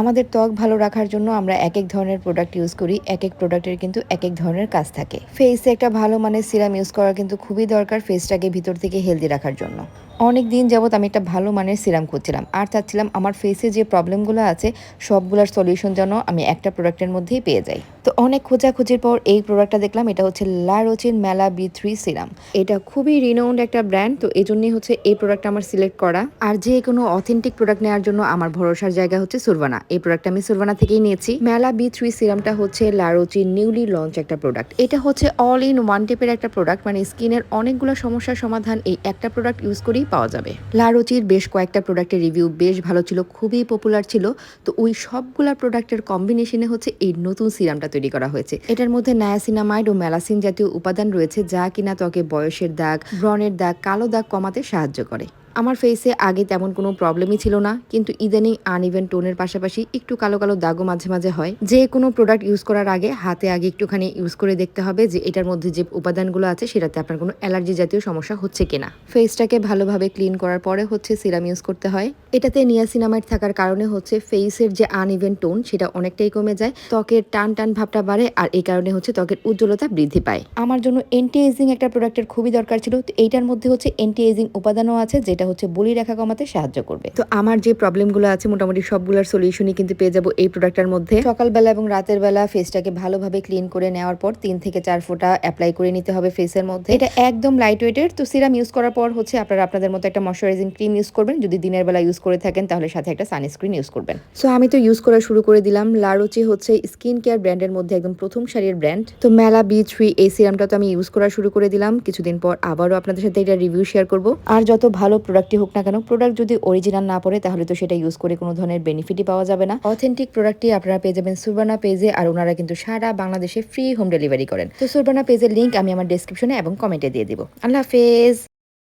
আমাদের ত্বক ভালো রাখার জন্য আমরা এক ধরনের প্রোডাক্ট ইউজ করি, এক প্রোডাক্টের কিন্তু এক ধরনের কাজ থাকে। ফেসে একটা ভালো মানের সিরাম ইউজ করা কিন্তু খুবই দরকার ফেসটাকে ভিতর থেকে হেলদি রাখার জন্য। অনেক দিন যাবত আমি একটা ভালো মানের সিরাম খুঁজছিলাম আর চাচ্ছিলাম আমার ফেসে যে প্রবলেমগুলো আছে সবগুলোর সলিউশন যেন আমি একটা প্রোডাক্টের মধ্যেই পেয়ে যাই। তো অনেক খোঁজাখুঁজির পর এই প্রোডাক্টটা দেখলাম, এটা হচ্ছে লা রোচির মেলা B3 সিরাম। এটা খুবই রিনাউন্ড একটা ব্র্যান্ড, তো এই জন্যই হচ্ছে এই প্রোডাক্টটা আমার সিলেক্ট করা। আর যে কোনো অথেন্টিক প্রোডাক্ট নেওয়ার জন্য আমার ভরসার জায়গা হচ্ছে সুরভানা। এই প্রোডাক্টটা আমি সুরভানা থেকেই নিয়েছি। মেলা B3 সিরামটা হচ্ছে লা রোচির নিউলি লঞ্চ একটা প্রোডাক্ট। এটা হচ্ছে অল ইন ওয়ান টেপের একটা প্রোডাক্ট, মানে স্কিনের অনেকগুলো সমস্যার সমাধান এই একটা প্রোডাক্ট ইউজ করেই পাওয়া যাবে। লা রোচির বেশ কয়েকটা প্রোডাক্টের রিভিউ বেশ ভালো ছিল, খুবই পপুলার ছিল। তো ওই সবগুলা প্রোডাক্টের কম্বিনেশনে হচ্ছে এই নতুন সিরামটা তৈরি করা হয়েছে। এটার মধ্যে নায়াসিনামাইড ও মেলাসিন জাতীয় উপাদান রয়েছে, যা কিনা ত্বকে বয়সের দাগ, ব্রণের দাগ, কালো দাগ কমাতে সাহায্য করে। আমার ফেসে আগে তেমন কোনো প্রবলেমই ছিল না, কিন্তু ইদানিং আনইভেন টোনের পাশাপাশি একটু কালো কালো দাগও মাঝে মাঝে হয়। যে কোনো প্রোডাক্ট ইউজ করার আগে হাতে আগে একটুখানি ইউজ করে দেখতে হবে যে এটার মধ্যে যে উপাদানগুলো আছে সেটাতে আপনার কোনো অ্যালার্জি জাতীয় সমস্যা হচ্ছে কিনা। ফেসটাকে ভালোভাবে ক্লিন করার পরে হচ্ছে সিরাম ইউজ করতে হয়। এটাতে নিয়াসিনামাইড থাকার কারণে হচ্ছে ফেসের যে আনইভেন টোন সেটা অনেকটাই কমে যায়, ত্বকের টান টান ভাবটা বাড়ে, আর এই কারণে হচ্ছে ত্বকের উজ্জ্বলতা বৃদ্ধি পায়। আমার জন্য অ্যান্টি এজিং একটা প্রোডাক্টের খুবই দরকার ছিল, তো এইটার মধ্যে হচ্ছে অ্যান্টি এজিং উপাদানও আছে, যেটা হচ্ছে বলি রেখা কমাতে সাহায্য করবে। তো আমার যে প্রবলেমগুলো আছে মোটামুটি সবগুলোর সলিউশনই কিন্তু পেয়ে যাবো এই প্রোডাক্টটার মধ্যে। সকালবেলা এবং রাতের বেলা ফেসটাকে ভালোভাবে ক্লিন করে নেওয়ার পর 3 থেকে 4 ফোঁটা অ্যাপ্লাই করে নিতে হবে ফেসের মধ্যে। এটা একদম লাইট ওয়েটের। তো সিরাম ইউজ করার পর হচ্ছে আপনারা আপনাদের মতো একটা ময়শ্চারাইজিং ক্রিম ইউজ করবেন। যদি দিনের বেলা ইউজ করে থাকেন তাহলে সাথে একটা সানস্ক্রিন ইউজ করবেন। সো আমি তো ইউজ করা শুরু করে দিলাম। লা রোচি হচ্ছে স্কিন কেয়ার ব্র্যান্ডের মধ্যে একদম প্রথম সারির ব্র্যান্ড। তো মেলা B3 এই সিরামটা তো আমি ইউজ করা শুরু করে দিলাম। কিছুদিন পর আবারও আপনাদের সাথে এটা রিভিউ শেয়ার করব। আর যত ভালো প্রোডাক্টই হোক না কেন, প্রোডাক্ট যদি অরিজিনাল না পড়ে তাহলে তো সেটা ইউজ করে কোনো ধরনের বেনিফিটই পাওয়া যাবে না। অথেন্টিক প্রোডাক্টই আপনারা পেয়ে যাবেন সুরবানা পেজে, আর ওনারা কিন্তু সারা বাংলাদেশে ফ্রি হোম ডেলিভারি করেন। তো সুরবানা পেজের লিঙ্ক আমি আমার ডেসক্রিপশনে এবং কমেন্টে দিয়ে দিব। আল্লাহ হাফেজ।